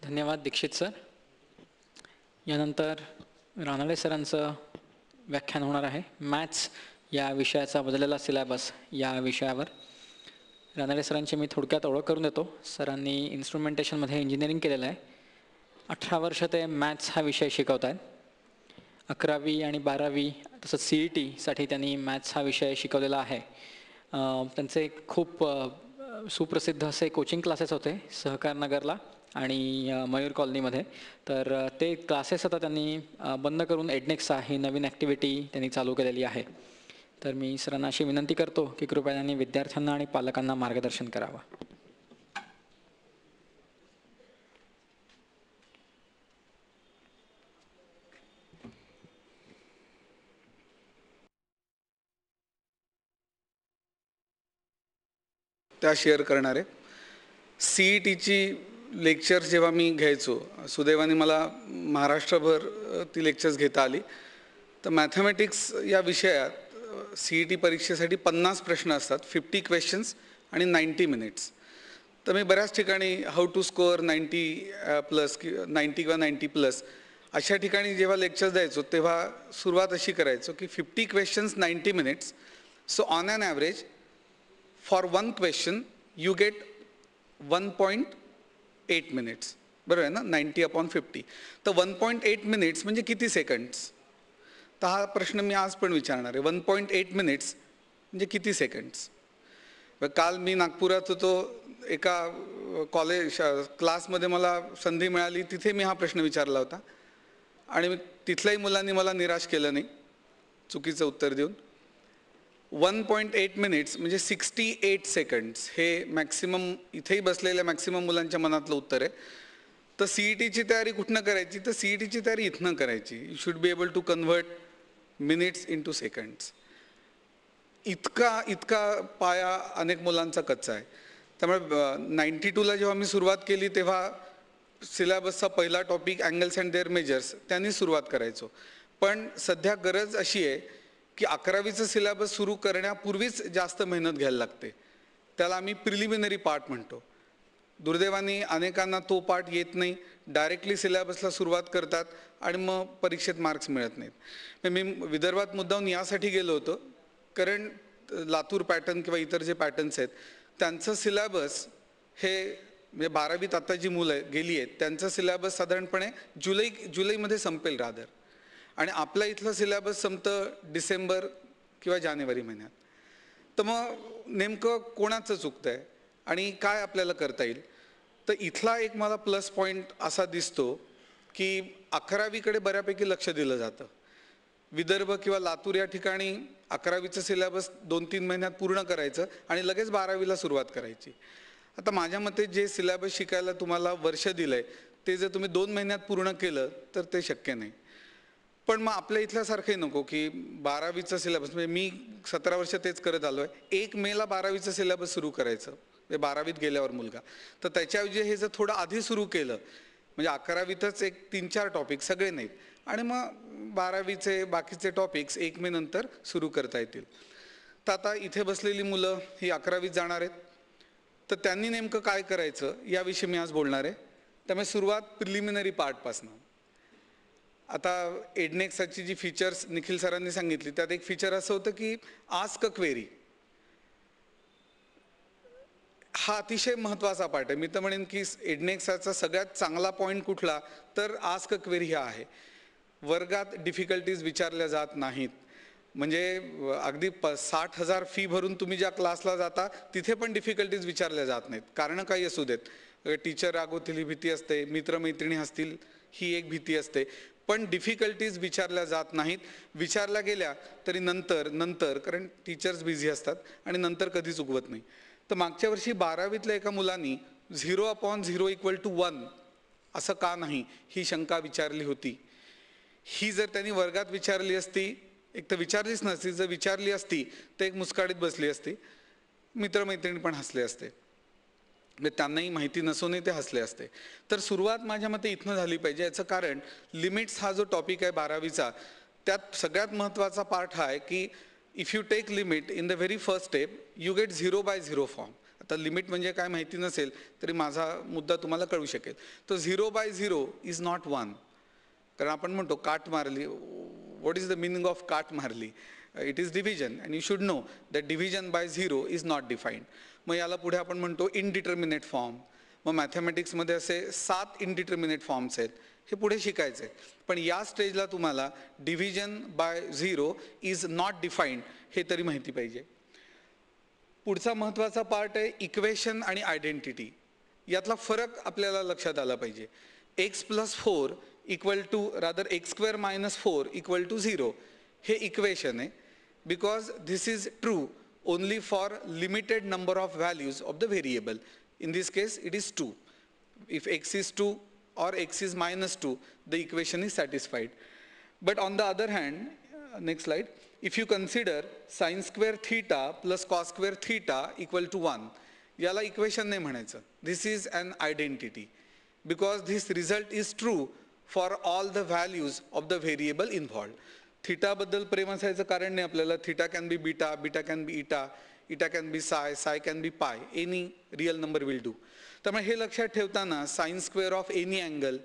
धन्यवाद दीक्षित सर. यानंतर रानडे सरांचं व्याख्यान होणार आहे मॅथ्स या विषयाचा बदललेला सिलेबस या विषयावर. रानडे सरांची मी थोडक्यात ओळख करून देतो. सरांनी इन्स्ट्रुमेंटेशनमध्ये इंजिनिअरिंग केलेलं आहे. 18 वर्ष ते मॅथ्स हा विषय शिकवत आहेत. 11वी आणि 12वी तसंच CET साठी त्यांनी मॅथ्स हा विषय शिकवलेला आहे. त्यांचे खूप सुप्रसिद्ध असे कोचिंग क्लासेस होते सहकार नगरला आणि मयूर कॉलनीमध्ये. तर ते क्लासेस आता त्यांनी बंद करून एडनेक्सा ही नवीन ॲक्टिव्हिटी त्यांनी चालू केलेली आहे. तर मी सरांना अशी विनंती करतो की कृपया त्यांनी विद्यार्थ्यांना आणि पालकांना मार्गदर्शन करावं. त्या शेअर करणार आहे. CETची लेक्चर्स जेव्हा मी घ्यायचो, सुदैवाने मला महाराष्ट्रभर ती लेक्चर्स घेता आली. तर मॅथमॅटिक्स या विषयात CET परीक्षेसाठी 50 प्रश्न असतात, 50 क्वेश्चन्स आणि 90 मिनिट्स. तर मी बऱ्याच ठिकाणी हाऊ टू स्कोअर 90 किंवा 90+ अशा ठिकाणी जेव्हा लेक्चर्स द्यायचो तेव्हा सुरुवात अशी करायचो की 50 questions 90 minutes. So on an average for 1 question you get 1.8 minutes. बरोबर आहे ना, 90/50. तर 1.8 मिनिट्स म्हणजे किती सेकंड्स? तर हा प्रश्न मी आज पण विचारणार आहे. 1.8 मिनिट्स म्हणजे किती सेकंड्स? काल मी नागपुरात होतो, एका क्लासमध्ये मला संधी मिळाली, तिथे मी हा प्रश्न विचारला होता आणि तिथल्याही मुलांनी मला निराश केलं नाही चुकीचं उत्तर देऊन. 1.8 मिनिट्स म्हणजे 68 सेकंड्स हे मॅक्सिमम, इथेही बसलेल्या मॅक्सिमम मुलांच्या मनातलं उत्तर आहे. तर CETची तयारी कुठनं करायची? तर CETची तयारी इथनं करायची. You should be able to convert minutes into seconds. इतका पाया अनेक मुलांचा कच्चा आहे. त्यामुळे 92ला जेव्हा मी सुरुवात केली तेव्हा सिलेबसचा पहिला topic angles and their measures त्यांनी सुरुवात करायचो. पण सध्या गरज अशी आहे की 11वीचं सिलेबस सुरू करण्यापूर्वीच जास्त मेहनत घ्यायला लागते. त्याला आम्ही प्रिलिमिनरी पार्ट म्हणतो. दुर्दैवाने अनेकांना तो पार्ट येत नाही, डायरेक्टली सिलेबसला सुरुवात करतात आणि मग परीक्षेत मार्क्स मिळत नाहीत. मी विदर्भात मुद्दाम यासाठी गेलो होतो कारण लातूर पॅटर्न किंवा इतर जे पॅटर्न्स आहेत त्यांचं सिलेबस हे म्हणजे 12वीत आता जी मुलं गेली आहेत त्यांचं सिलेबस साधारणपणे जुलैमध्ये संपेल रादर, आणि आपला इथलं सिलेबस संपतं डिसेंबर किंवा जानेवारी महिन्यात. तर मग नेमकं कोणाचं चुकतं आहे आणि काय आपल्याला करता येईल? तर इथला एक मला प्लस पॉईंट असा दिसतो की 11वीकडे बऱ्यापैकी लक्ष दिलं जातं. विदर्भ किंवा लातूर या ठिकाणी 11वीचं सिलेबस 2-3 महिन्यात पूर्ण करायचं आणि लगेच 12वीला सुरुवात करायची. आता माझ्या मते जे सिलेबस शिकायला तुम्हाला वर्ष दिलंय ते जर तुम्ही 2 महिन्यात पूर्ण केलं तर ते शक्य नाही. पण मग आपल्या इथल्यासारखंही नको की 12वीचं सिलेबस, म्हणजे मी 17 वर्ष तेच करत आलो आहे, 1 मेला 12वीचं सिलेबस सुरू करायचं म्हणजे 12वीत गेल्यावर मुलगा. तर त्याच्याऐवजी हे जर थोडं आधी सुरू केलं म्हणजे 11वीतच एक 3-4 टॉपिक, सगळे नाहीत, आणि मग 12वीचे बाकीचे टॉपिक्स 1 मे नंतर सुरू करता येतील. तर आता इथे बसलेली मुलं ही 11वीत जाणार आहेत, तर त्यांनी नेमकं काय करायचं याविषयी मी आज बोलणार आहे. त्यामुळे सुरुवात प्रिलिमिनरी पार्टपासून. आता एडनेक्साची जी फीचर्स निखिल सरांनी सांगितली त्यात एक फीचर असं होतं की आस्क अ क्वेरी. हा अतिशय महत्त्वाचा पार्ट आहे. मी तर म्हणेन की एडनेक्साचा सगळ्यात चांगला पॉईंट कुठला तर आस्क अ क्वेरी हा आहे. वर्गात डिफिकल्टीज विचारल्या जात नाहीत. म्हणजे अगदी 60,000 फी भरून तुम्ही ज्या क्लासला जाता तिथे पण डिफिकल्टीज विचारल्या जात नाहीत. कारण काही असू देत, टीचर रागवतील ही भीती असते, मित्रमैत्रिणी असतील ही एक भीती असते, पण डिफिकल्टीज विचारल्या जात नाहीत. विचारल्या गेल्या तरी नंतर कारण टीचर्स बिझी असतात आणि नंतर कधीच उगवत नाही. तर मागच्या वर्षी 12वीतल्या एका मुलांनी 0/0 = 1 असं का नाही ही शंका विचारली होती. ही जर त्यांनी वर्गात विचारली असती, एक तर विचारलीच नसती, जर विचारली असती तर एक मुस्काडीत बसली असती, मित्रमैत्रिणी पण हसले असते, म्हणजे त्यांनाही माहिती नसूनही ते हसले असते. तर सुरुवात माझ्या मते इथनं झाली पाहिजे. याचं कारण लिमिट्स हा जो टॉपिक आहे 12वीचा त्यात सगळ्यात महत्त्वाचा पार्ट हा आहे की if you take limit in the very first step you get 0/0 form. आता लिमिट म्हणजे काय माहिती नसेल तरी माझा मुद्दा तुम्हाला कळू शकेल. तर 0/0 इज नॉट 1. कारण आपण म्हणतो काट मारली. What is the meaning of काट मारली? It is division and you should know that division by 0 is not defined. मग याला पुढे आपण म्हणतो इनडिटर्मिनेट फॉर्म. मग मॅथमॅटिक्समध्ये असे 7 इनडिटर्मिनेट फॉर्म्स आहेत. हे पुढे शिकायचं आहे. पण या स्टेजला तुम्हाला division by 0 is not defined हे तरी माहिती पाहिजे. पुढचा महत्त्वाचा पार्ट आहे इक्वेशन आणि आयडेंटिटी. यातला फरक आपल्याला लक्षात आला पाहिजे. x+4 equal to rather x² - 4 equal to 0 हे इक्वेशन आहे. Because this is true only for limited number of values of the variable. In this case, it is 2. If x is 2 or x is -2, the equation is satisfied. But on the other hand, next slide, if you consider sin square theta plus cos square theta equal to 1, याला equation नाही म्हणायचं. This is an identity because this result is true for all the values of the variable involved. Theta बद्दल प्रेम असायचं कारण नाही आपल्याला. Theta can be beta, beta can be eta, eta can be psi, psi can be pi, any real number will do. त्यामुळे हे लक्षात ठेवताना sin square of any angle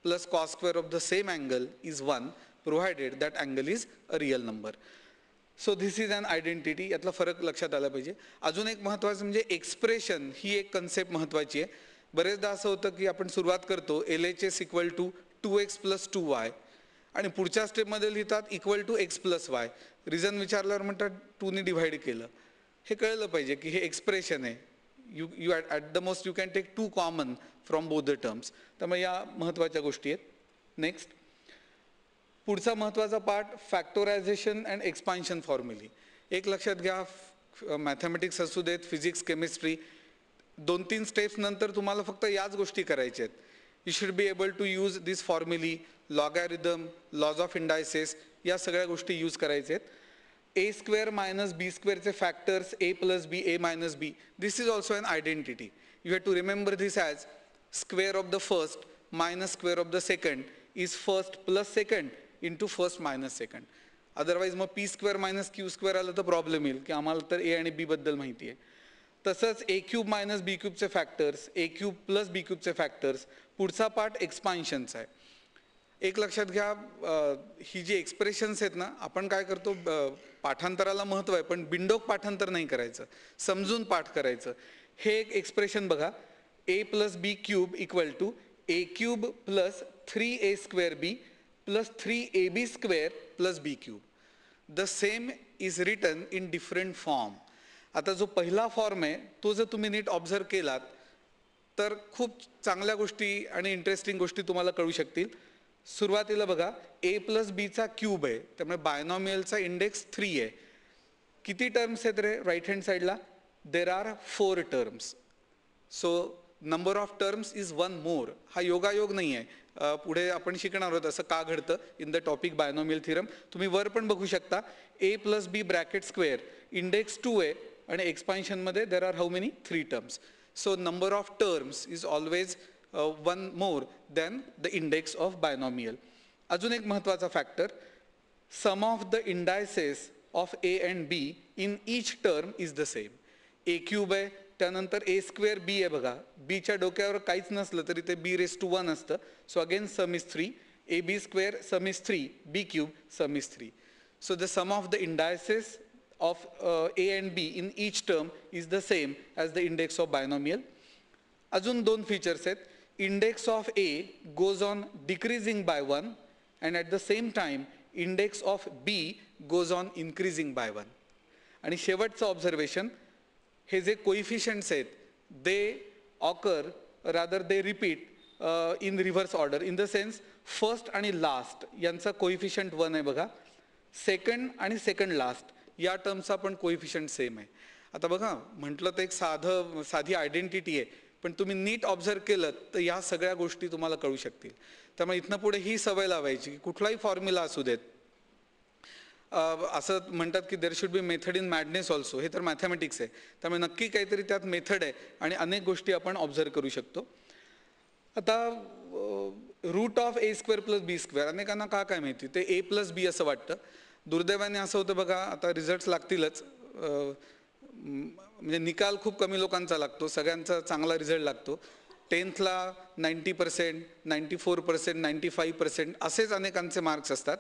plus cos square of the same angle is 1 provided that angle is a real number. So this is an identity. यातला फरक लक्षात आला पाहिजे. अजून एक महत्त्वाचं म्हणजे एक्सप्रेशन ही एक कन्सेप्ट महत्त्वाची आहे. बरेचदा असं होतं की आपण सुरुवात करतो LHS equal to 2x + 2y आणि पुढच्या स्टेपमध्ये लिहितात equal to x + y. Reason विचारल्यावर म्हणतात 2ने डिव्हाइड केलं. हे कळलं पाहिजे की हे एक्सप्रेशन आहे. You at the most you can take 2 common from both the terms. त्यामुळे या महत्त्वाच्या गोष्टी आहेत. नेक्स्ट पुढचा महत्त्वाचा part factorization and expansion formulae. एक लक्षात घ्या, मॅथमॅटिक्स असू देत, फिजिक्स, केमिस्ट्री, 2-3 स्टेप्स नंतर तुम्हाला फक्त याच गोष्टी करायच्या आहेत. You should be able to use this formulae, logarithm, laws of indices, या सगळ्या गोष्टी यूज करायच्या आहेत. a² - b² चे factors a + b, a - b, this is also an identity. You have to remember this as square of the first minus square of the second is first plus second into first minus second. Otherwise मग p² - q² आलं तर problem येईल की आम्हाला तर a आणि b बद्दल माहिती आहे. तसंच a³ - b³ चे फॅक्टर्स, a³ + b³ चे फॅक्टर्स. पुढचा पार्ट एक्सपान्शनचा आहे. एक लक्षात घ्या, ही जी एक्सप्रेशन्स आहेत ना, आपण काय करतो, पाठांतराला महत्त्व आहे पण बिंडोक पाठांतर नाही करायचं, समजून पाठ करायचं. हे एक एक्सप्रेशन बघा, a + b³ equal to a³ + 3a² + 3ab² + b³. The same is written in different form. आता जो पहिला फॉर्म आहे तो जर तुम्ही नीट ऑब्झर्व केलात तर खूप चांगल्या गोष्टी आणि इंटरेस्टिंग गोष्टी तुम्हाला कळू शकतील. सुरुवातीला बघा, a + b चा क्यूब आहे, त्यामुळे बायनॉमियलचा इंडेक्स 3 आहे. किती टर्म्स आहेत रे राईट हँड साईडला? There are 4 terms. So number of terms is 1 मोर. हा योगायोग नाही आहे. पुढे आपण शिकणार आहोत असं का घडतं in the topic binomial theorem. तुम्ही वर पण बघू शकता, a + b bracket square index 2 आहे आणि एक्सपान्शनमध्ये there are how many 3 terms. So number of terms is always 1 more than the index of binomial. अजून एक महत्त्वाचा factor, sum of the indices of a and b in each term is the same. a³ आहे, त्यानंतर a² b आहे बघा, b च्या डोक्यावर काहीच नसलं तरी ते b⁻1 असतं. So again sum is 3, ab² sum is 3, b³ sum is 3. So the sum of the indices of a and b in each term is the same as the index of binomial. अजून 2 features आहेत. Index of a goes on decreasing by 1 and at the same time index of b goes on increasing by 1. आणि शेवटचं observation, हे जे coefficients आहेत they occur rather they repeat in reverse order. In the sense first आणि last यांचा coefficient 1 आहे बघा, second आणि सेकंड लास्ट या टर्मचा पण कोइफिशियंट सेम आहे. आता बघा, म्हटलं तर एक साधी आयडेंटिटी आहे, पण तुम्ही नीट ऑब्झर्व केलं तर या सगळ्या गोष्टी तुम्हाला कळू शकतील. त्यामुळे इथनं पुढे ही सवय लावायची की कुठलाही फॉर्म्युला असू देत, असं म्हणतात की there should be method in madness also. हे तर मॅथमॅटिक्स आहे, त्यामुळे नक्की काहीतरी त्यात मेथड आहे आणि अनेक गोष्टी आपण ऑब्झर्व करू शकतो. आता रूट ऑफ a² + b², अनेकांना काय माहिती, ते a + b असं वाटतं. दुर्दैवाने असं होतं बघा, आता रिझल्ट्स लागतीलच, म्हणजे निकाल खूप कमी लोकांचा लागतो, सगळ्यांचा चांगला रिझल्ट लागतो. 10thला 90%, 94%, 95% असेच अनेकांचे मार्क्स असतात.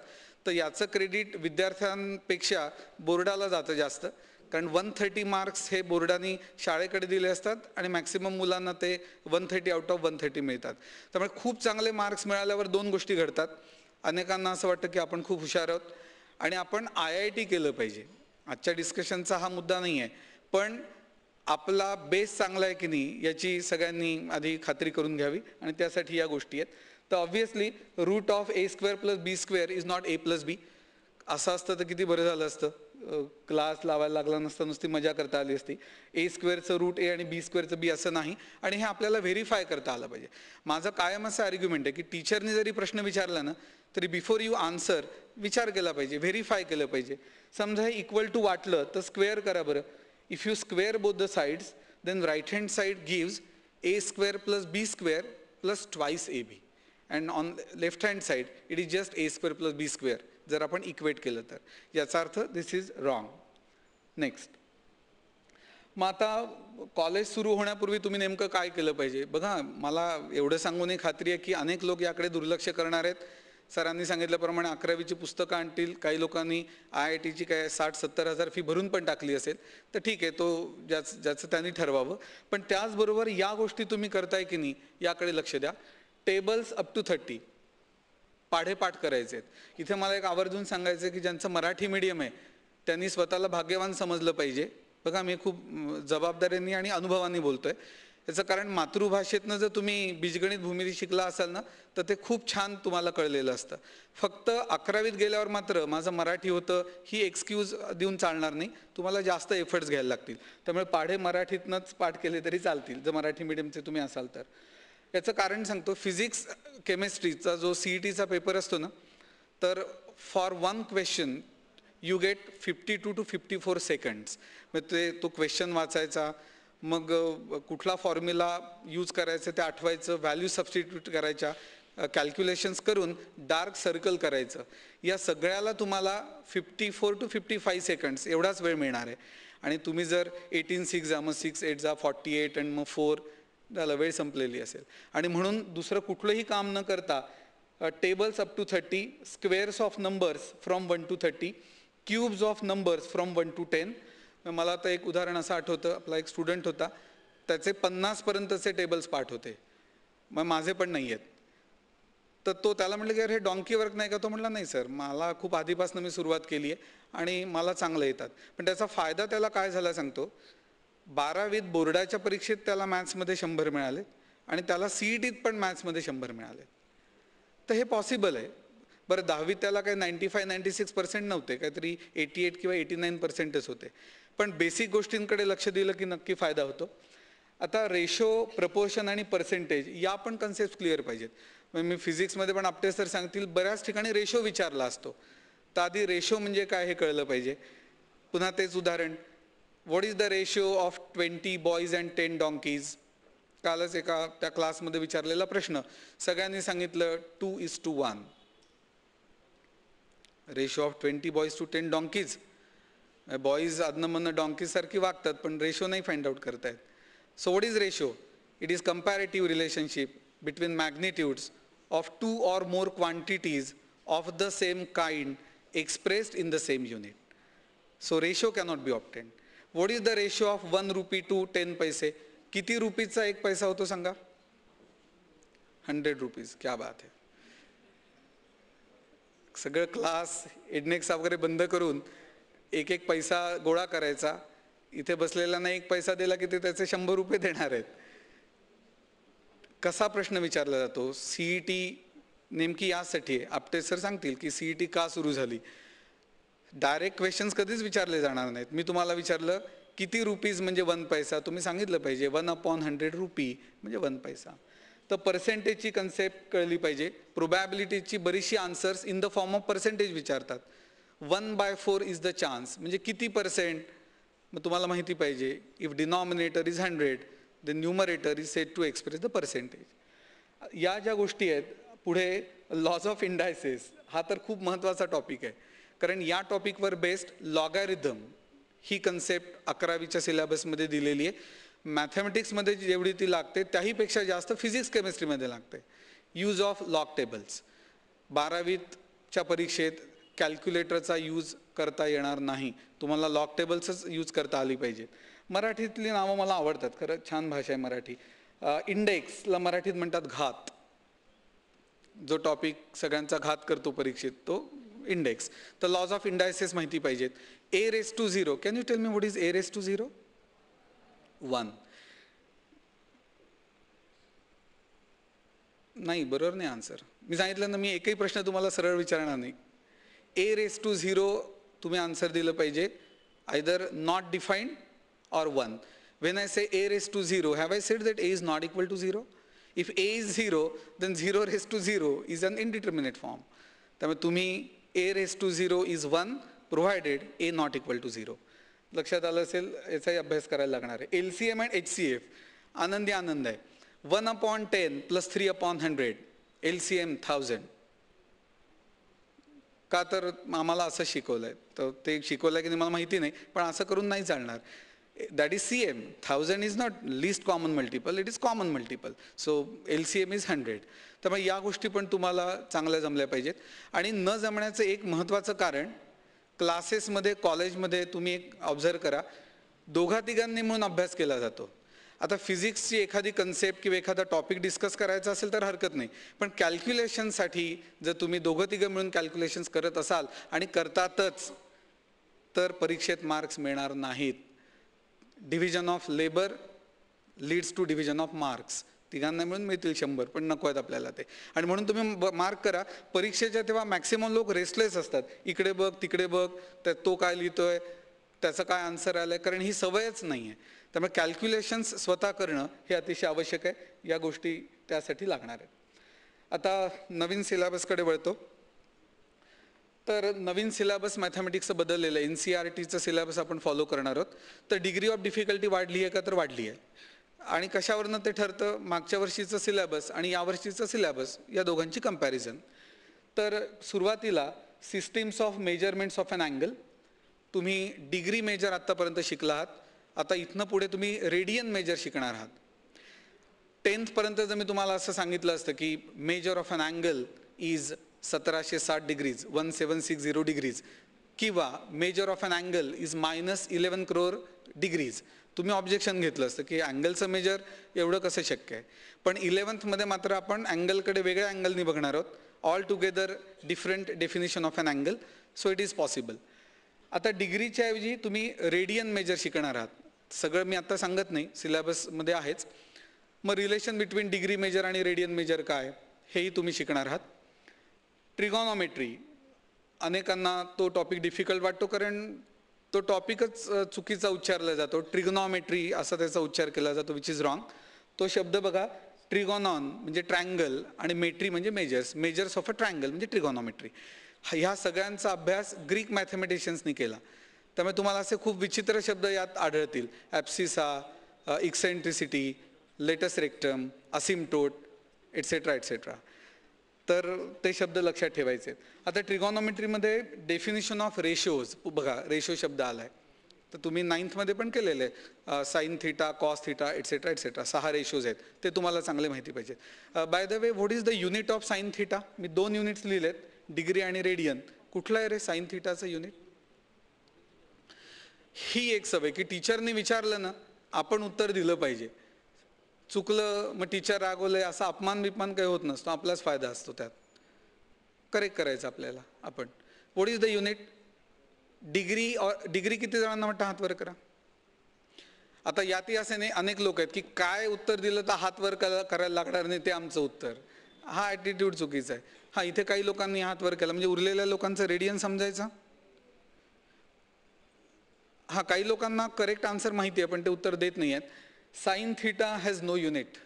तर याचं क्रेडिट विद्यार्थ्यांपेक्षा बोर्डाला जातं जास्त, कारण 130 मार्क्स हे बोर्डाने शाळेकडे दिले असतात आणि मॅक्सिमम मुलांना ते 130 आउट ऑफ 130 मिळतात. त्यामुळे खूप चांगले मार्क्स मिळाल्यावर दोन गोष्टी घडतात. अनेकांना असं वाटतं की आपण खूप हुशार आहोत आणि आपण IIT केलं पाहिजे. आजच्या डिस्कशनचा हा मुद्दा नाही आहे, पण आपला बेस चांगला आहे की नाही याची सगळ्यांनी आधी खात्री करून घ्यावी आणि त्यासाठी या गोष्टी आहेत. तर obviously root of A² + B² is not A + B. असं असतं तर किती बरं झालं असतं, क्लास लावायला लागला नसता, नुसती मजा करता आली असती. A² रूट A आणि B² B असं नाही, आणि हे आपल्याला व्हेरीफाय करता आलं पाहिजे. माझं कायम असं आर्ग्युमेंट आहे की टीचरने जरी प्रश्न विचारला ना तरी बिफोर यू आन्सर विचार केला पाहिजे, व्हेरीफाय केलं पाहिजे. समजा हे इक्वल टू वाटलं तर स्क्वेअर करा बरं. If you square both the sides then right hand side gives A² + B² + twice AB, and on left hand side it is just A² + B². जर आपण इक्वेट केलं तर याचा earth this is wrong. Next, मग आता college सुरू होण्यापूर्वी तुम्ही नेमकं काय केलं पाहिजे? बघा, मला एवढं सांगूनही खात्री आहे की अनेक लोक याकडे दुर्लक्ष करणार आहेत. सरांनी सांगितल्याप्रमाणे 11वीची पुस्तकं आणतील, काही लोकांनी IITची काय 60-70 हजार फी भरून पण टाकली असेल, तर ठीक आहे, तो ज्याचं त्यांनी ठरवावं. पण त्याचबरोबर या गोष्टी तुम्ही करताय की नाही याकडे लक्ष द्या. टेबल्स अप टू 30 पाढेपाठ करायचे आहेत. इथे मला एक आवर्जून सांगायचं आहे की ज्यांचं मराठी मीडियम आहे त्यांनी स्वतःला भाग्यवान समजलं पाहिजे. बघा, मी खूप जबाबदारीने आणि अनुभवाने बोलतोय. याचं कारण मातृभाषेतनं जर तुम्ही बीजगणित भूमिती शिकला असाल ना तर ते खूप छान तुम्हाला कळलेलं असतं. फक्त 11वीत गेल्यावर मात्र माझं मराठी होतं ही एक्सक्यूज देऊन चालणार नाही, तुम्हाला जास्त एफर्ट्स घ्यायला लागतील. त्यामुळे पाढे मराठीतनंच पाठ केले तरी चालतील जर मराठी मीडियमचे तुम्ही असाल तर. याचं कारण सांगतो. फिजिक्स केमिस्ट्रीचा जो CETचा पेपर असतो ना, तर for one question you gate 52 to 54 seconds. म्हणजे तो क्वेश्चन वाचायचा, मग कुठला फॉर्म्युला यूज करायचं ते आठवायचं, व्हॅल्यू सबस्टिट्यूट करायच्या, कॅल्क्युलेशन्स करून डार्क सर्कल करायचं. या सगळ्याला तुम्हाला 54 to 55 सेकंड्स एवढाच वेळ मिळणार आहे. आणि तुम्ही जर 18-6 जा, मग 6-8 जा 48, आणि मग 4 झालं, वेळ संपलेली असेल. आणि म्हणून दुसरं कुठलंही काम न करता tables up to 30, squares of numbers from 1 to 30, cubes of numbers from 1 to 10. मला आता एक उदाहरण असं आठवतं, आपला एक स्टुडंट होता, त्याचे 50 पर्यंतचे टेबल्स पाठ होते, मग माझे पण नाही आहेत. तर त्याला म्हटलं की अरे हे डॉंकी वर्क नाही का? तो म्हटला नाही सर, मला खूप आधीपासून मी सुरुवात केली आहे आणि मला चांगलं येतात. पण त्याचा फायदा त्याला काय झाला सांगतो. 12वीत बोर्डाच्या परीक्षेत त्याला मॅथ्समध्ये 100 मिळाले आणि त्याला CETत पण मॅथ्समध्ये 100 मिळाले. तर हे पॉसिबल आहे. बरं, 10वीत त्याला काही 95-96% नव्हते, काहीतरी 88 किंवा 89%च होते. पण बेसिक गोष्टींकडे लक्ष दिलं की नक्की फायदा होतो. आता रेशो, प्रपोर्शन आणि पर्सेंटेज या पण कन्सेप्ट क्लिअर पाहिजेत. मी फिजिक्समध्ये पण आपटे सर सांगतील बऱ्याच ठिकाणी रेशो विचारला असतो, तर आधी रेशो म्हणजे काय हे कळलं पाहिजे. पुन्हा तेच उदाहरण, what is the ratio of 20 boys and 10 donkeys? कालच एका त्या क्लासमध्ये विचारलेला प्रश्न, सगळ्यांनी सांगितलं 2:1. Ratio of 20 boys to 10 donkeys. Boys आदनमधनं डॉंकीज सारखी वागतात पण रेशो नाही फाइंड आउट करतायत. So what is ratio? It is comparative relationship between magnitudes of 2 or more quantities of the same kind expressed in the same unit. So ratio cannot be obtained. What is the ratio of 1 rupee to 10 पैसे? किती रुपीचा 1 पैसा होतो सांगा? 100 rupees. क्या बात है. सगळं class एडनेक्स वगैरे बंद करून एक एक पैसा गोळा करायचा. इथे बसलेल्यांना 1 पैसा दिला की ते त्याचे 100 रुपये देणार आहेत. कसा प्रश्न विचारला जातो? CET नेमकी यासाठी आहे. आपटे सर सांगतील की CET का सुरू झाली. डायरेक्ट क्वेश्चन्स कधीच विचारले जाणार नाहीत. मी तुम्हाला विचारलं किती रुपीज म्हणजे 1 पैसा, तुम्ही सांगितलं पाहिजे 1/100 रुपी म्हणजे 1 पैसा. तर पर्सेंटेजची कन्सेप्ट कळली पाहिजे. प्रोबॅबिलिटीची बरीचशी answers in the form of percentage विचारतात. 1/4 इज द चान्स म्हणजे किती %. मग तुम्हाला माहिती पाहिजे if denominator is 100 the numerator is said to express the percentage. या ज्या गोष्टी आहेत, पुढे लॉज ऑफ इंडायसेस हा तर खूप महत्त्वाचा टॉपिक आहे, कारण या टॉपिकवर बेस्ड लॉगॅरिथम ही कन्सेप्ट 11वीच्या सिलेबसमध्ये दिलेली आहे. मॅथमॅटिक्समध्ये जेवढी ती लागते त्याहीपेक्षा जास्त फिजिक्स केमिस्ट्रीमध्ये लागते. Use of log tables. 12वीच्या परीक्षेत कॅल्क्युलेटरचा यूज करता येणार नाही, तुम्हाला लॉग टेबल्सच यूज करता आली पाहिजेत. मराठीतली नावं मला आवडतात, खरं छान भाषा आहे मराठी. इंडेक्सला मराठीत म्हणतात घात. जो टॉपिक सगळ्यांचा घात करतो परीक्षेत तो इंडेक्स. तर लॉज ऑफ इंडायसेस माहिती पाहिजेत. A raise to 0, can you tell me what is a raise to 0? 1. नाही, बरोबर नाही आन्सर. मी सांगितलं ना, मी एकही प्रश्न तुम्हाला सरळ विचारणार नाही. ए रेस टू 0 तुम्ही आन्सर दिलं पाहिजे. Either not defined or 1. When I say a raised to 0, have I said that a is not equal to 0? If a is 0, then 0 raised to 0 is an indeterminate form. त्यामुळे तुम्ही a raised to 0 is 1 provided a not equal to 0. लक्षात आलं असेल, याचाही अभ्यास करायला लागणार आहे. LCM and HCF आनंदी आनंद आहे. 1/10 plus 3/100 LCM 1000. का तर आम्हाला असं शिकवलंय, तर ते शिकवलंय की मला माहिती नाही, पण असं करून नाही चालणार. That is CM. 1000 is not least common multiple, it is common multiple. So LCM is 100. त्यामुळे या गोष्टी पण तुम्हाला चांगल्या जमल्या पाहिजेत. आणि न जमण्याचं एक महत्त्वाचं कारण, क्लासेसमध्ये कॉलेजमध्ये तुम्ही एक ऑब्झर्व करा, दोघा तिघांनी म्हणून अभ्यास केला जातो. आता फिजिक्सची एखादी कन्सेप्ट किंवा एखादा टॉपिक डिस्कस करायचा असेल तर हरकत नाही, पण कॅल्क्युलेशनसाठी जर तुम्ही दोघं तिघं मिळून कॅल्क्युलेशन्स करत असाल आणि करतातच, तर परीक्षेत मार्क्स मिळणार नाहीत. Division of labour leads to division of marks. तिघांना मिळून मिळतील 100, पण नको आहेत आपल्याला ते. आणि म्हणून तुम्ही मार्क करा, परीक्षेच्या तेव्हा मॅक्सिमम लोक रेस्टलेस असतात. इकडे बघ तिकडे बघ, तो काय लिहितोय, त्याचं काय आन्सर आलंय, कारण ही सवयच नाही आहे. त्यामुळे कॅल्क्युलेशन्स स्वतः करणं हे अतिशय आवश्यक आहे. या गोष्टी त्यासाठी लागणार आहेत. आता नवीन सिलेबसकडे वळतो. तर नवीन सिलेबस मॅथमॅटिक्सचं बदललेलं आहे. NCERTचं सिलेबस आपण फॉलो करणार आहोत. तर डिग्री ऑफ डिफिकल्टी वाढली आहे का? तर वाढली आहे. आणि कशावरनं ते ठरतं? मागच्या वर्षीचं सिलेबस आणि यावर्षीचं सिलेबस या दोघांची कंपॅरिझन. तर सुरुवातीला systems of measurements of an angle. तुम्ही डिग्री मेजर आत्तापर्यंत शिकला आहात. आता इथनं पुढे तुम्ही रेडियन मेजर शिकणार आहात. 10th पर्यंत जर मी तुम्हाला असं सांगितलं असतं की measure of an angle is 1760 degrees, 1760 degrees, किंवा measure of an angle is -11 crore degrees, तुम्ही ऑब्जेक्शन घेतलं असतं की अँगलचं मेजर एवढं कसं शक्य आहे. पण 11th मध्ये मात्र आपण अँगलकडे वेगळ्या अँगलनी बघणार आहोत. All together different definition of an angle. So it is possible. आता डिग्रीच्या ऐवजी तुम्ही रेडियन मेजर शिकणार आहात. सगळं मी आता सांगत नाही, सिलेबसमध्ये आहेच. मग रिलेशन बिटवीन डिग्री मेजर आणि रेडियन मेजर काय, हेही तुम्ही शिकणार आहात. ट्रिगॉनॉमेट्री, अनेकांना तो टॉपिक डिफिकल्ट वाटतो, कारण तो टॉपिकच चुकीचा उच्चारला जातो. ट्रिग्नॉमेट्री असा त्याचा उच्चार केला जातो, विच इज रॉंग. तो शब्द बघा, ट्रिगॉनॉन म्हणजे ट्रायंगल आणि मेट्री म्हणजे measures. Measures of a triangle म्हणजे ट्रिगॉनॉमेट्री. ह्या सगळ्यांचा अभ्यास ग्रीक मॅथमॅटिशियन्सनी केला. त्यामुळे तुम्हाला असे खूप विचित्र शब्द यात आढळतील. Abscissa, eccentricity, latus rectum, asymptote, etcetera etcetera. तर ते शब्द लक्षात ठेवायचे. आता ट्रिगॉनॉमेट्रीमध्ये डेफिनेशन ऑफ रेशोज बघा, रेशो शब्द आलाय, तर तुम्ही 9th मध्ये पण केलेले आहे. Sine theta, cos theta, etcetera etcetera. 6 ratios आहेत, ते तुम्हाला चांगले माहिती पाहिजे. By the way, what is the unit of sine theta? मी 2 युनिट्स लिहिलेत, डिग्री आणि रेडियन. कुठलं आहे रे साइन थिटाचं युनिट? ही एक सवय की टीचरने विचारलं ना, आपण उत्तर दिलं पाहिजे. चुकलं मग टीचर रागवलंय असा अपमान बिपमान काही होत नसतो, आपलाच फायदा असतो त्यात. करेक्ट करायचं आपल्याला आपण. What is the unit? Degree. Degree किती जणांना वाटतं? हात वर करा. आता यातही असे नाही, अनेक लोक आहेत की काय उत्तर दिलं तर हात वर करायला लागणार नाही, ते आमचं उत्तर. हा ॲटिट्यूड चुकीचा आहे. हा, इथे काही लोकांनी हात वर केला म्हणजे उरलेल्या लोकांचं रेडियन समजायचं. हा, काही लोकांना करेक्ट आन्सर माहिती आहे पण ते उत्तर देत नाही आहेत. Sine theta has no unit.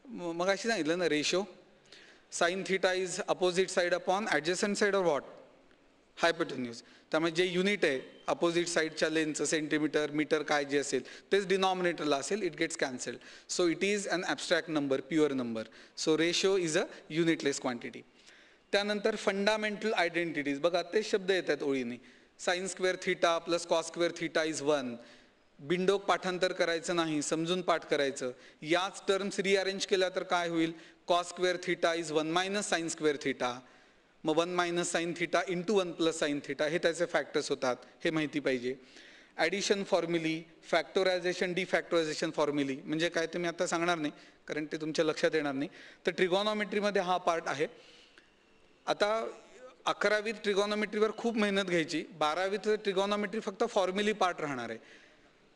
मग अशी सांगितलं ना, ratio. Sine theta is opposite side upon adjacent side or what? Hypotenuse. त्यामुळे जे युनिट आहे अपोजिट साईडच्या लेनचं, सेंटीमीटर, मीटर, काय जे असेल तेच डिनॉमिनेटरला असेल, it gets cancelled. So it is an abstract number, pure number. So ratio is a unitless quantity. त्यानंतर फंडामेंटल आयडेंटिटीज. बघा, ते शब्द येतात ओळीने. Sine square theta plus cos square theta is 1. बिंडोक पाठांतर करायचं नाही, समजून पाठ करायचं. याच टर्म्स रिअरेंज केल्या तर काय होईल? Cos square theta is 1 minus sign square theta. मग 1 minus sine theta into 1 plus sine theta हे त्याचे फॅक्टर्स होतात, हे माहिती पाहिजे. ॲडिशन फॉर्म्युली, फॅक्टोरायझेशन डिफॅक्टोरायझेशन फॉर्म्युली म्हणजे काय ते मी आता सांगणार नाही, कारण ते तुमच्या लक्षात येणार नाही. तर ट्रिगॉनॉमेट्रीमध्ये हा पार्ट आहे. आता 11वीत ट्रिगॉनॉमेट्रीवर खूप मेहनत घ्यायची, 12वीत ट्रिगॉनॉमेट्री फक्त फॉर्म्युली पार्ट राहणार आहे.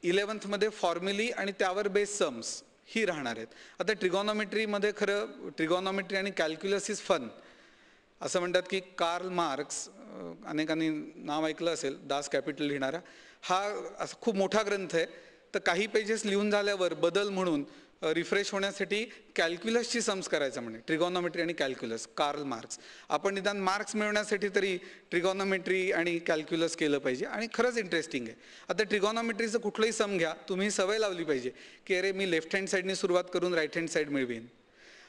11th फॉर्म्युली आणि त्यावर बेस सम्स ही राहणार आहेत. आता ट्रिगॉनॉमेट्रीमध्ये खरं ट्रिगॉनॉमेट्री आणि कॅल्क्युलस इज फन. असं म्हणतात की कार्ल मार्क्स, अनेकांनी नाव ऐकलं असेल, दास कॅपिटल लिहिणारा, हा असा खूप मोठा ग्रंथ आहे. तर काही पेजेस लिहून झाल्यावर बदल म्हणून रिफ्रेश होण्यासाठी कॅल्क्युलसची सम्स करायचा म्हणे, ट्रिगॉनॉमेट्री आणि कॅल्क्युलस, कार्ल मार्क्स. आपण निदान मार्क्स मिळवण्यासाठी तरी ट्रिगॉनॉमेट्री आणि कॅल्क्युलस केलं पाहिजे आणि खरंच इंटरेस्टिंग आहे. आता ट्रिगॉनॉमेट्रीचं कुठलंही सम घ्या, तुम्ही सवय लावली पाहिजे की अरे मी लेफ्ट हँड साईडनी सुरुवात करून राईट हँड साईड मिळवीन.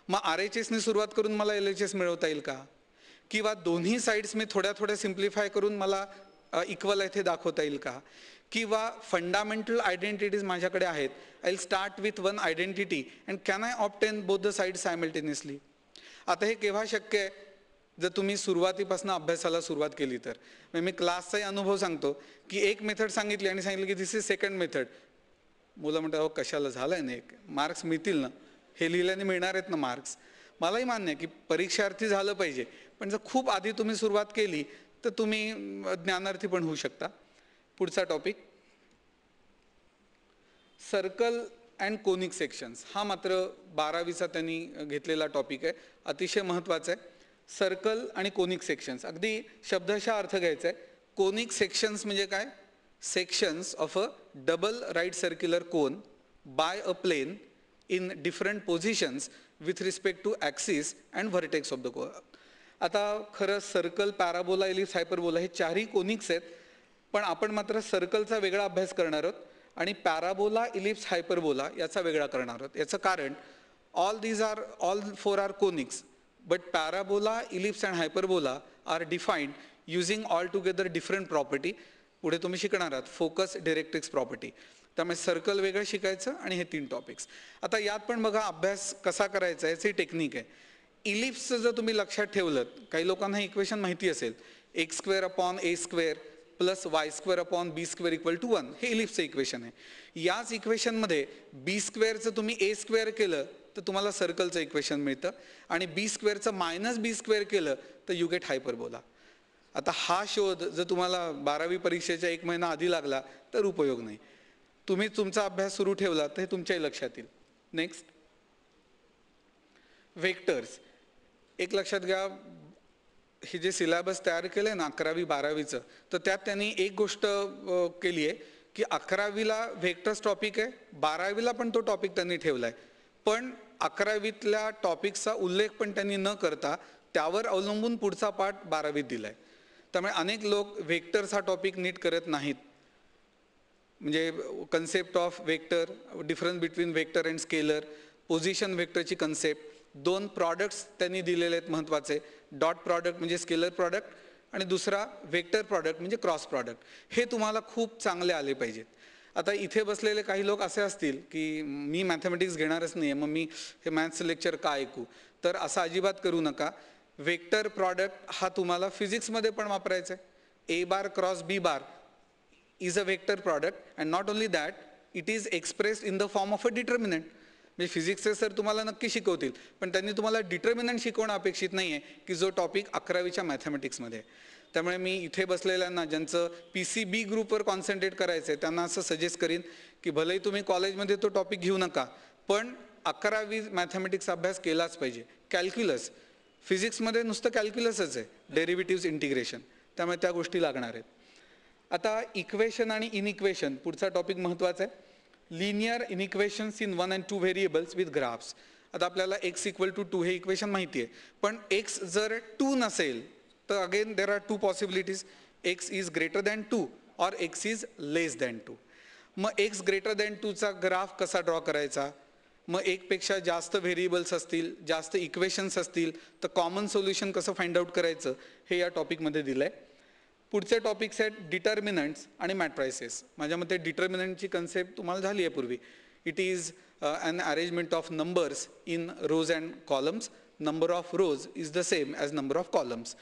मग RHSनी सुरुवात करून मला LHS मिळवता येईल का? किंवा दोन्ही साईड्स मी थोड्या थोड्या सिम्प्लिफाय करून मला इक्वल इथे दाखवता येईल का? किंवा फंडामेंटल आयडेंटिटीज माझ्याकडे आहेत, I will start with one identity and can I obtain both the side simultaneously. आता हे केव्हा शक्य आहे? जर तुम्ही सुरुवातीपासून अभ्यासाला सुरुवात केली तर. मी क्लासचाही अनुभव सांगतो की एक मेथड सांगितली आणि सांगितलं की दिस इज सेकंड मेथड. मुलं म्हणतात अहो कशाला, झालंय ना, एक मार्क्स मिळतील ना, हे लिहिल्याने मिळणार आहेत ना मार्क्स. मलाही मान्य आहे की परीक्षार्थी झालं पाहिजे, पण जर खूप आधी तुम्ही सुरुवात केली तर तुम्ही ज्ञानार्थी पण होऊ शकता. पुढचा topic circle and conic sections. हा मात्र 12वीचा त्यांनी घेतलेला टॉपिक आहे, अतिशय महत्त्वाचा आहे. सर्कल आणि कोनिक सेक्शन्स, अगदी शब्दशः अर्थ घ्यायचा आहे. कोनिक सेक्शन्स म्हणजे काय? Sections of a double right circular cone by a plane in different positions with respect to axis and vertex of the cone. आता खरं सर्कल, पॅराबोला, एलिप्स, हायपरबोला हे चारही कोनिक्स आहेत, पण आपण मात्र सर्कलचा वेगळा अभ्यास करणार आहोत आणि पॅराबोला, इलिप्स, हायपरबोला याचा वेगळा करणार आहोत. याचं कारण all four are conics, but parabola, ellipse and hyperbola are defined using all together different property. पुढे तुम्ही शिकणार आहात फोकस, डायरेक्ट्रिक्स प्रॉपर्टी. त्यामुळे सर्कल वेगळं शिकायचं आणि हे 3 टॉपिक्स. आता यात पण बघा अभ्यास कसा करायचा याची टेक्निक आहे. इलिप्सचं जर तुम्ही लक्षात ठेवलं, काही लोकांना हे इक्वेशन माहिती असेल, x² + a² + y² / b² = 1, हे इलिप्सचं इक्वेशन आहे. याच इक्वेशनमध्ये b² तुम्ही a² केलं तर तुम्हाला सर्कलचं इक्वेशन मिळतं आणि b² -b² केलं तर यू गेट हायपरबोला. आता हा शोध जर तुम्हाला 12वी परीक्षेच्या 1 महिना आधी लागला तर उपयोग नाही. तुम्ही तुमचा अभ्यास सुरू ठेवला तर हे तुमच्याही लक्षात येईल. Next, vectors. एक लक्षात घ्या, हे जे सिलेबस तयार केलं ना 11वी 12वीचं, तर त्यात त्यांनी एक गोष्ट केली आहे की 11वीला व्हेक्टर्स टॉपिक आहे, 12वीला पण तो टॉपिक त्यांनी ठेवला आहे, पण 11वीतल्या टॉपिकचा उल्लेख पण त्यांनी न करता त्यावर अवलंबून पुढचा पाठ 12वीत दिला आहे. त्यामुळे अनेक लोक व्हेक्टर्स हा टॉपिक नीट करत नाहीत. म्हणजे concept of vector, difference between vector and scalar, position व्हेक्टरची कन्सेप्ट, 2 प्रॉडक्ट्स त्यांनी दिलेले आहेत महत्त्वाचे, डॉट प्रॉडक्ट म्हणजे स्केलर प्रॉडक्ट आणि दुसरा व्हेक्टर प्रॉडक्ट म्हणजे क्रॉस प्रॉडक्ट. हे तुम्हाला खूप चांगले आले पाहिजेत. आता इथे बसलेले काही लोक असे असतील की मी मॅथमॅटिक्स घेणारच नाही आहे, मग मी हे मॅथ्सचं लेक्चर का ऐकू? तर असं अजिबात करू नका. व्हेक्टर प्रॉडक्ट हा तुम्हाला फिजिक्समध्ये पण वापरायचा आहे. A bar cross B bar is a vector product and not only that, it is expressed in the form of a determinant. म्हणजे फिजिक्सचे सर तुम्हाला नक्की शिकवतील, पण त्यांनी तुम्हाला डिटर्मिनंट शिकवणं अपेक्षित नाही आहे की जो टॉपिक 11वीच्या मॅथमॅटिक्समध्ये आहे. त्यामुळे मी इथे बसलेल्यांना ज्यांचं PCB ग्रुपवर कॉन्सन्ट्रेट करायचं आहे त्यांना असं सजेस्ट करीन की भलेही तुम्ही कॉलेजमध्ये तो टॉपिक घेऊ नका, पण 11वी मॅथमॅटिक्स अभ्यास केलाच पाहिजे. कॅल्क्युलस, फिजिक्समध्ये नुसतं कॅल्क्युलसच आहे, डेरिव्हेटिव्हज, इंटिग्रेशन, त्यामुळे त्या गोष्टी लागणार आहेत. आता इक्वेशन आणि इनइक्वेशन पुढचा टॉपिक महत्त्वाचा आहे. Linear inequations in 1 and 2 variables with graphs. आता आपल्याला x = 2 हे इक्वेशन माहिती आहे, पण x जर 2 नसेल तर again there are 2 possibilities, x is greater than 2 और x इज लेस दॅन 2. मग x ग्रेटर दॅन 2चा ग्राफ कसा ड्रॉ करायचा? मग एकपेक्षा जास्त व्हेरिएबल्स असतील, जास्त इक्वेशन्स असतील तर कॉमन सोल्युशन कसं फाइंड आउट करायचं हे या टॉपिकमध्ये दिलं आहे. पुढचे टॉपिक्स आहेत डिटर्मिनंट्स आणि मॅट्रायसेस. माझ्या मते डिटर्मिनंटची कन्सेप्ट तुम्हाला झाली आहे पूर्वी. It is an arrangement of numbers in rows and columns. Number of rows is the same as number of columns.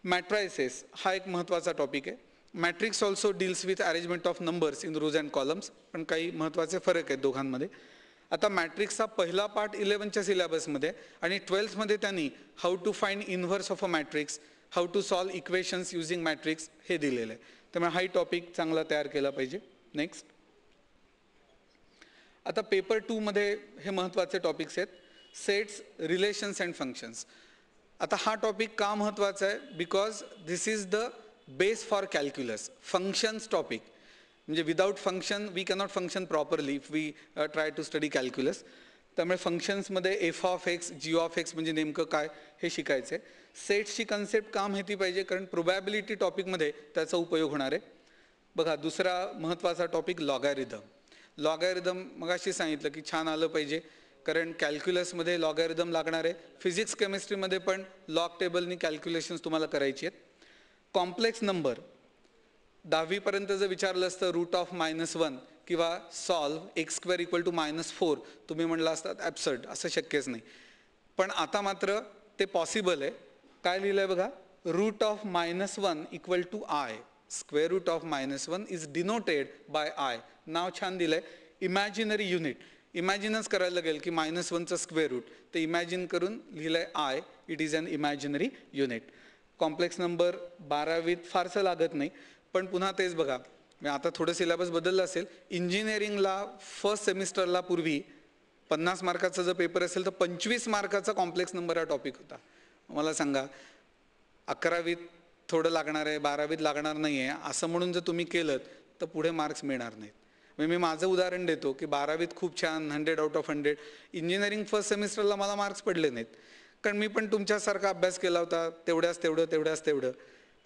Matrices हा एक महत्त्वाचा टॉपिक आहे. Matrix also deals with arrangement of numbers in rows and columns, पण काही महत्त्वाचे फरक आहेत दोघांमध्ये. आता मॅट्रिक्सचा पहिला पार्ट 11च्या सिलेबसमध्ये आणि 12thमध्ये त्यांनी how to find inverse of a matrix, how to solve equations using matrix हे दिलेलं आहे. त्यामुळे हाही टॉपिक चांगला तयार केला पाहिजे. नेक्स्ट, आता पेपर 2मध्ये हे महत्त्वाचे टॉपिक्स आहेत, सेट्स, रिलेशन्स अँड फंक्शन्स. आता हा टॉपिक का महत्त्वाचा आहे? Because this is the base for calculus. Functions topic म्हणजे without function we cannot function properly if we try to study calculus. त्यामुळे फंक्शन्समध्ये F of X, G of X म्हणजे नेमकं काय हे शिकायचं आहे. सेट्सची कन्सेप्ट का माहिती पाहिजे, कारण प्रोबॅबिलिटी टॉपिकमध्ये त्याचा उपयोग होणार आहे. बघा, दुसरा महत्त्वाचा टॉपिक लॉगॅरिथम. लॉगॅरिथम मगाशी सांगितलं की छान आलं पाहिजे, कारण कॅल्क्युलसमध्ये लॉगॅरिथम लागणार आहे. फिजिक्स केमिस्ट्रीमध्ये पण लॉग टेबलनी कॅल्क्युलेशन्स तुम्हाला करायची आहेत. कॉम्प्लेक्स नंबर 10वीपर्यंत जर विचारलं असतं रूट ऑफ -1 किंवा सॉल्व x² = -4, तुम्ही म्हणलं असतात ॲब्सर्ड, असं शक्यच नाही. पण आता मात्र ते पॉसिबल आहे. काय लिहिलं आहे बघा, root of -1 = I. Square root of -1 is denoted by I. नाव छान दिलं आहे, इमॅजिनरी युनिट. इमॅजिनच करायला लागेल की -1चं स्क्वेअर रूट, ते इमॅजिन करून लिहिलं आहे I. It is an imaginary unit. Complex number 12वीत फारसं लागत नाही, पण पुन्हा तेच बघा, आता थोडं सिलेबस बदललं असेल. इंजिनिअरिंगला फर्स्ट सेमिस्टरला पूर्वी 50 मार्काचा जर पेपर असेल तर 25 मार्काचा कॉम्प्लेक्स नंबर हा टॉपिक होता. मला सांगा, 11वीत थोडं लागणार आहे, 12वीत लागणार नाही आहे असं म्हणून जर तुम्ही केलं तर पुढे मार्क्स मिळणार नाहीत. मी माझं उदाहरण देतो की 12वीत खूप छान 100 आउट ऑफ 100. इंजिनिअरिंग फर्स्ट सेमिस्टरला मला मार्क्स पडले नाहीत, कारण मी पण तुमच्यासारखा अभ्यास केला होता, तेवढ्याच तेवढं.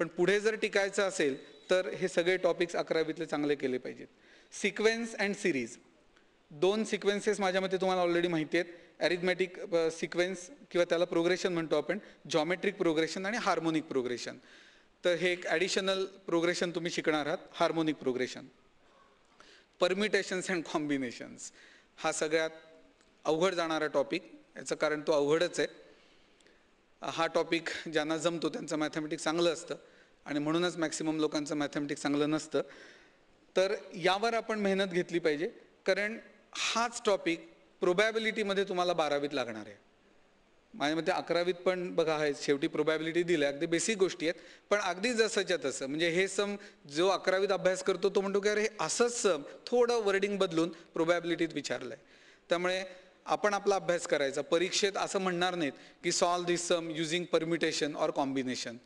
पण पुढे जर टिकायचं असेल तर हे सगळे टॉपिक्स 11वीतले चांगले केले पाहिजेत. सिक्वेन्स अँड सिरीज, 2 सिक्वेन्सेस माझ्या मते तुम्हाला ऑलरेडी माहिती आहेत. ॲरिथमॅटिक सिक्वेन्स किंवा त्याला प्रोग्रेशन म्हणतो आपण, जॉमेट्रिक प्रोग्रेशन आणि हार्मोनिक प्रोग्रेशन. तर हे एक ॲडिशनल प्रोग्रेशन तुम्ही शिकणार आहात, हार्मोनिक प्रोग्रेशन. परम्युटेशन्स अँड कॉम्बिनेशन्स हा सगळ्यात अवघड जाणारा टॉपिक, याचं कारण तो अवघडच आहे. हा टॉपिक ज्यांना जमतो त्यांचं मॅथमॅटिक्स चांगलं असतं आणि म्हणूनच मॅक्सिमम लोकांचं मॅथमॅटिक्स चांगलं नसतं. तर यावर आपण मेहनत घेतली पाहिजे, कारण हाच टॉपिक प्रोबॅबिलिटीमध्ये तुम्हाला 12वीत लागणार आहे. माझ्या मते 11वीत पण बघा आहे, शेवटी प्रोबॅबिलिटी दिल्या, अगदी बेसिक गोष्टी आहेत, पण अगदी जसंच्या तसं. म्हणजे हे सम जो 11वीत अभ्यास करतो तो म्हणतो की अरे असंच सम थोडं वर्डिंग बदलून प्रोबॅबिलिटीत विचारलं आहे. त्यामुळे आपण आपला अभ्यास करायचा. परीक्षेत असं म्हणणार नाहीत की solve this sum using permutation or combination.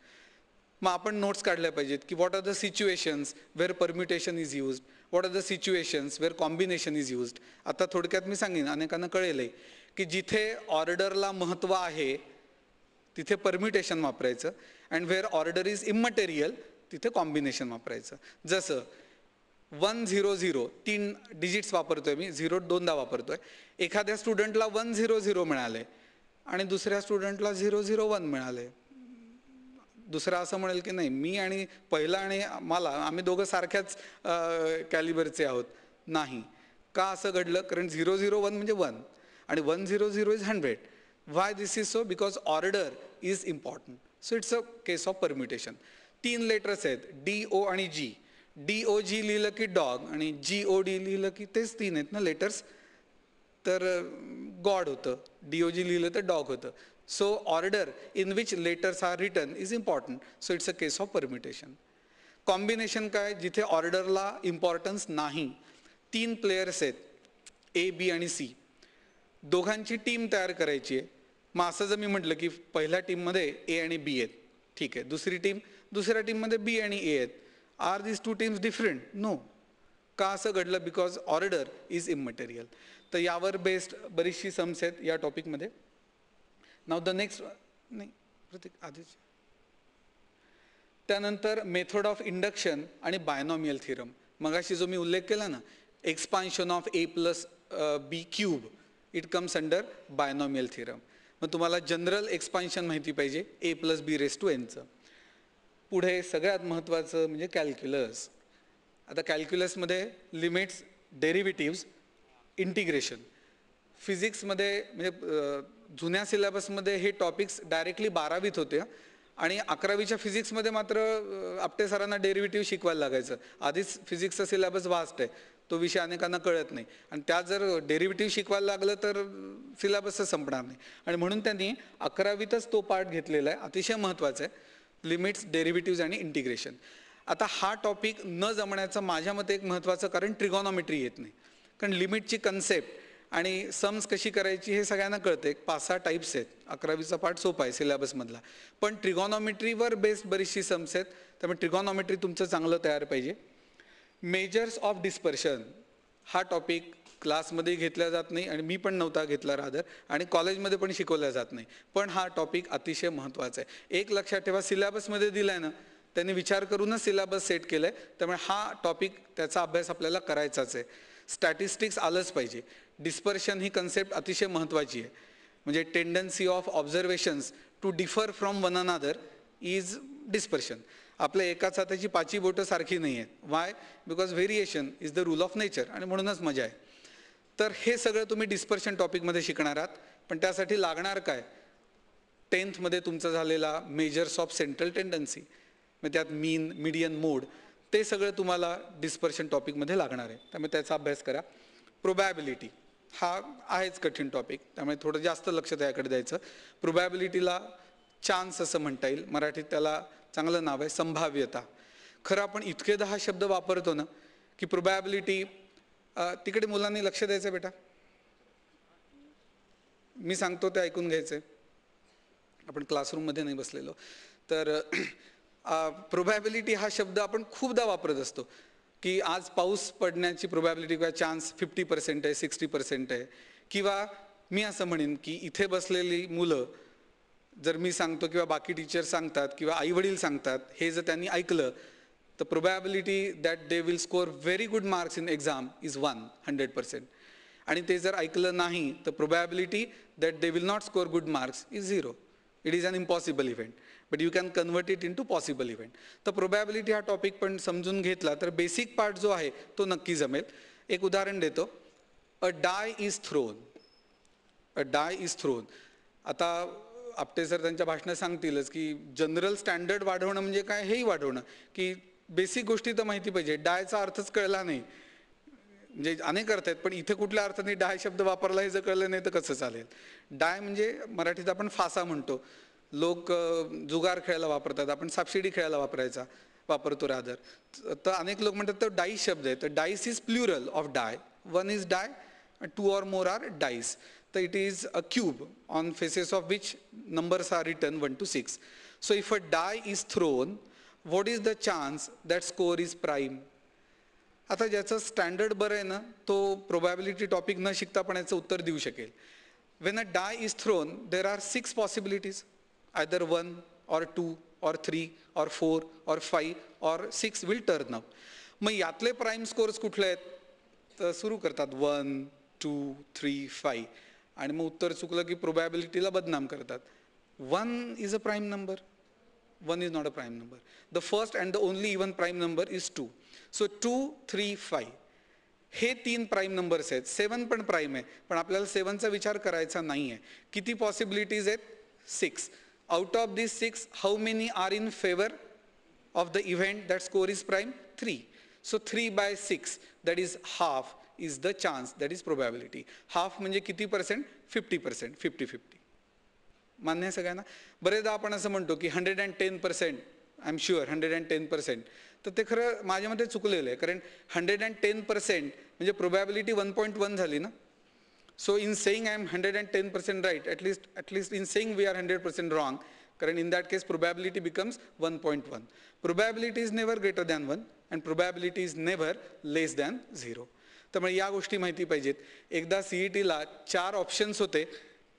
मग आपण नोट्स काढल्या पाहिजेत की what are the situations where permutation is used, what are the situations where combination is used. आता थोडक्यात मी सांगेन, अनेकांना कळेल की जिथे ऑर्डरला महत्त्व आहे तिथे परम्युटेशन वापरायचं, and where order is immaterial तिथे कॉम्बिनेशन वापरायचं. जसं 100 3 डिजिट्स वापरतोय मी, 0 2दा वापरतोय. एखाद्या स्टुडंटला 100 मिळाले आणि दुसऱ्या स्टुडंटला 001 मिळाले. दुसरा असं म्हणेल की नाही, मी आणि पहिला आणि मला, आम्ही दोघं सारख्याच कॅलिबरचे आहोत. नाही. का असं घडलं? कारण 001 म्हणजे 1 आणि 100 is 100. Why this is so? Because order is important. So it's a case of permutation. 3 letters आहेत, DO आणि G. DOG लिहिलं की डॉग आणि GOD लिहिलं की तेच 3 आहेत ना लेटर्स, तर गॉड होतं. DOG लिहिलं तर डॉग होतं. So order in which letters are written is important. So it's a case of permutation. Combination काय? जिथे ऑर्डरला इम्पॉर्टन्स नाही. 3 प्लेयर्स आहेत, A, B आणि C. दोघांची टीम तयार करायची आहे. मग असं जर मी म्हटलं की पहिल्या टीममध्ये A आणि B आहेत, ठीक आहे. दुसऱ्या टीममध्ये B आणि A आहेत. आर दिस 2 टीम्स डिफरंट? नो. का असं घडलं? Because order is immaterial. तर यावर बेस्ड बरीचशी सम्स आहेत या टॉपिकमध्ये. नाव द नेक्स्ट, नाही प्रत्येक आधीच. त्यानंतर मेथड ऑफ इंडक्शन आणि बायनॉमियल थिरम. मगाशी जो मी उल्लेख केला ना, expansion of A + B³, it comes under binomial theorem. मग तुम्हाला जनरल एक्सपान्शन माहिती पाहिजे A + B⁻n चं. पुढे सगळ्यात महत्त्वाचं म्हणजे कॅल्क्युलस. आता कॅल्क्युलसमध्ये लिमिट्स, डेरिव्हेटिव्स, इंटिग्रेशन. फिजिक्समध्ये म्हणजे जुन्या सिलेबसमध्ये हे टॉपिक्स डायरेक्टली 12वीत होते आणि 11वीच्या फिजिक्समध्ये मात्र आपटे सरांना डेरिव्हेटिव्ह शिकवायला लागायचं. आधीच फिजिक्सचा सिलेबस वास्ट आहे, तो विषय अनेकांना कळत नाही आणि त्यात जर डेरिव्हेटिव्ह शिकवायला लागलं तर सिलेबसच संपणार नाही. आणि म्हणून त्यांनी 11वीतच तो पार्ट घेतलेला आहे, अतिशय महत्त्वाचा आहे, लिमिट्स, डेरिव्हेटिव्ज आणि इंटिग्रेशन. आता हा टॉपिक न जमण्याचं माझ्या मते एक महत्त्वाचं कारण ट्रिगॉनॉमेट्री येत नाही. कारण लिमिटची कन्सेप्ट आणि सम्स कशी करायची हे सगळ्यांना कळतं. एक 5-6 टाईप्स आहेत. 11वीचा पार्ट सोपा आहे सिलेबसमधला, पण ट्रिगॉनॉमेट्रीवर बेस्ड बरीचशी सम्स आहेत, त्यामुळे ट्रिगॉनॉमेट्री तुमचं चांगलं तयार पाहिजे. मेजर्स ऑफ डिस्पर्शन हा टॉपिक क्लासमध्ये घेतला जात नाही आणि मी पण नव्हता घेतला रादर, आणि कॉलेजमध्ये पण शिकवला जात नाही, पण हा टॉपिक अतिशय महत्त्वाचा आहे. एक लक्षात ठेवा, सिलेबसमध्ये दिला आहे ना, त्यांनी विचार करूनच सिलेबस सेट केलं आहे, त्यामुळे हा टॉपिक, त्याचा अभ्यास आपल्याला करायचाच आहे. स्टॅटिस्टिक्स आलंच पाहिजे. डिस्पर्शन ही कन्सेप्ट अतिशय महत्त्वाची आहे. म्हणजे tendency of observations to differ from one another is dispersion. आपल्या एकाच हाताची 5 बोटं सारखी नाही आहेत. Why? Because variation is the rule of nature, आणि म्हणूनच मजा आहे. तर हे सगळं तुम्ही डिस्पर्शन टॉपिकमध्ये शिकणार आहात. पण त्यासाठी लागणार काय? 10th तुमचा झालेला मेजर्स ऑफ सेंट्रल टेंडन्सी, म्हणजे त्यात मीन, मीडियन, मोड, ते सगळं तुम्हाला डिस्पर्शन टॉपिकमध्ये लागणार आहे, त्यामुळे त्याचा अभ्यास करा. प्रोबॅबिलिटी हा आहेच कठीण टॉपिक, त्यामुळे थोडं जास्त लक्ष त्याकडे द्यायचं. प्रोबॅबिलिटीला चान्स असं म्हणता येईल, मराठीत त्याला चांगलं नाव आहे संभाव्यता. खरं आपण इतकेदा हा शब्द वापरतो ना की प्रोबॅबिलिटी, तिकडे मुलांनी लक्ष द्यायचं बेटा, मी सांगतो ते ऐकून घ्यायचं आहे, आपण क्लासरूममध्ये नाही बसलेलो. तर प्रोबॅबिलिटी हा शब्द आपण खूपदा वापरत असतो की आज पाऊस पडण्याची प्रोबॅबिलिटी किंवा चान्स 50% आहे, 60% आहे. किंवा मी असं म्हणेन की इथे बसलेली मुलं, जर मी सांगतो किंवा बाकी टीचर सांगतात किंवा आईवडील सांगतात, हे जर त्यांनी ऐकलं तर probability that they will score very good marks in exam is 100%. आणि ते जर ऐकलं नाही तर probability that they will not score good marks is 0. It is an impossible event, but you can convert it in to possible event. तर probability हा topic पण समजून घेतला तर बेसिक पार्ट जो आहे तो नक्की जमेल. एक उदाहरण देतो. A die is thrown. A die is thrown. आता आपटे सर त्यांच्या भाषणात सांगतीलच की जनरल स्टँडर्ड वाढवणं म्हणजे काय, हेही वाढवणं, की बेसिक गोष्टी तर माहिती पाहिजे. डायचा अर्थच कळला नाही, म्हणजे अनेक अर्थ आहेत, पण इथे कुठल्या अर्थाने डाय शब्द वापरला हे जर कळलं नाही तर कसं चालेल. डाय म्हणजे मराठीत आपण फासा म्हणतो, लोक जुगार खेळायला वापरतात, आपण सापशिडी खेळायला वापरतो रादर. तर अनेक लोक म्हणतात तो डाईस शब्द आहे. तर dice is plural of die. 1 is die, 2 or more are dice. तर it is a cube on faces of which numbers are written 1 to 6. So if a die is thrown, what is the chance that score is prime. आता ज्याचं standard बरं आहे ना, तो probability topic न शिकता पण याचं उत्तर देऊ शकेल. When a die is thrown there are 6 possibilities, either 1 or 2 or 3 or 4 or 5 or 6 will turn up. मग यातले प्राईम स्कोर्स कुठले आहेत तर सुरू करतात 1, 2, 3, 5, आणि मग उत्तर चुकलं की प्रोबॅबिलिटीला बदनाम करतात. 1 is a prime number, 1 is not a prime number. The first and the only even prime number is 2. So 2, 3, 5 हे 3 प्राईम नंबर्स आहेत. 7 पण प्राईम आहे, पण आपल्याला 7चा विचार करायचा नाही आहे. किती पॉसिबिलिटीज आहेत? 6. Out of these 6, how many are in favor of the event that score is prime? 3. So 3 by 6, that is half, is the chance, that is probability. Half म्हणजे किती %? 50%, 50-50. मान्य आहे सगळ्यांना? बरेचदा आपण असं म्हणतो की 110%, आय एम शुअर 110%, तर ते खरं माझ्या मते चुकलेलं आहे. कारण 110% म्हणजे प्रोबॅबिलिटी 1.1 झाली ना. So in saying I am 110% right, at least in saying we are 100% wrong, कारण in that case probability becomes 1.1. Probability is never greater than 1 and probability is never less than 0. त्यामुळे या गोष्टी माहिती पाहिजेत. एकदा CETला 4 ऑप्शन्स होते,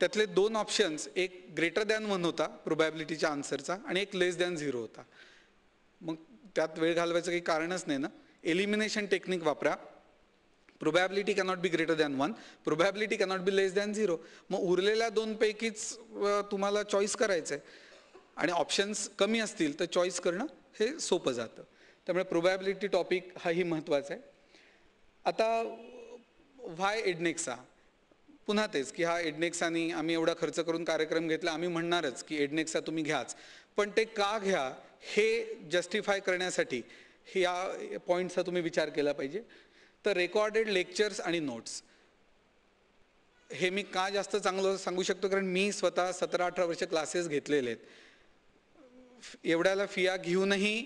त्यातले 2 ऑप्शन्स, एक ग्रेटर दॅन 1 होता प्रोबॅबिलिटीच्या आन्सरचा आणि एक लेस दॅन 0 होता. मग त्यात वेळ घालवायचं काही कारणच नाही ना. एलिमिनेशन टेक्निक वापरा. Probability cannot be greater than 1, probability cannot be less than 0. मग उरलेल्या 2 पैकीच तुम्हाला चॉईस करायचं आहे, आणि ऑप्शन्स कमी असतील तर चॉईस करणं हे सोपं जातं. त्यामुळे प्रोबॅबिलिटी टॉपिक हाही महत्त्वाचा आहे. आता व्हाय एडनेक्सा, पुन्हा तेच की हा एडनेक्सानी आम्ही एवढा खर्च करून कार्यक्रम घेतला, आम्ही म्हणणारच की एडनेक्सा तुम्ही घ्याच, पण ते का घ्या हे जस्टिफाय करण्यासाठी ह्या पॉईंटचा तुम्ही विचार केला पाहिजे. तर रेकॉर्डेड लेक्चर्स आणि नोट्स हे मी का जास्त चांगलं सांगू शकतो, कारण मी स्वतः 17-18 वर्ष क्लासेस घेतलेले आहेत. एवढ्याला फिया घेऊनही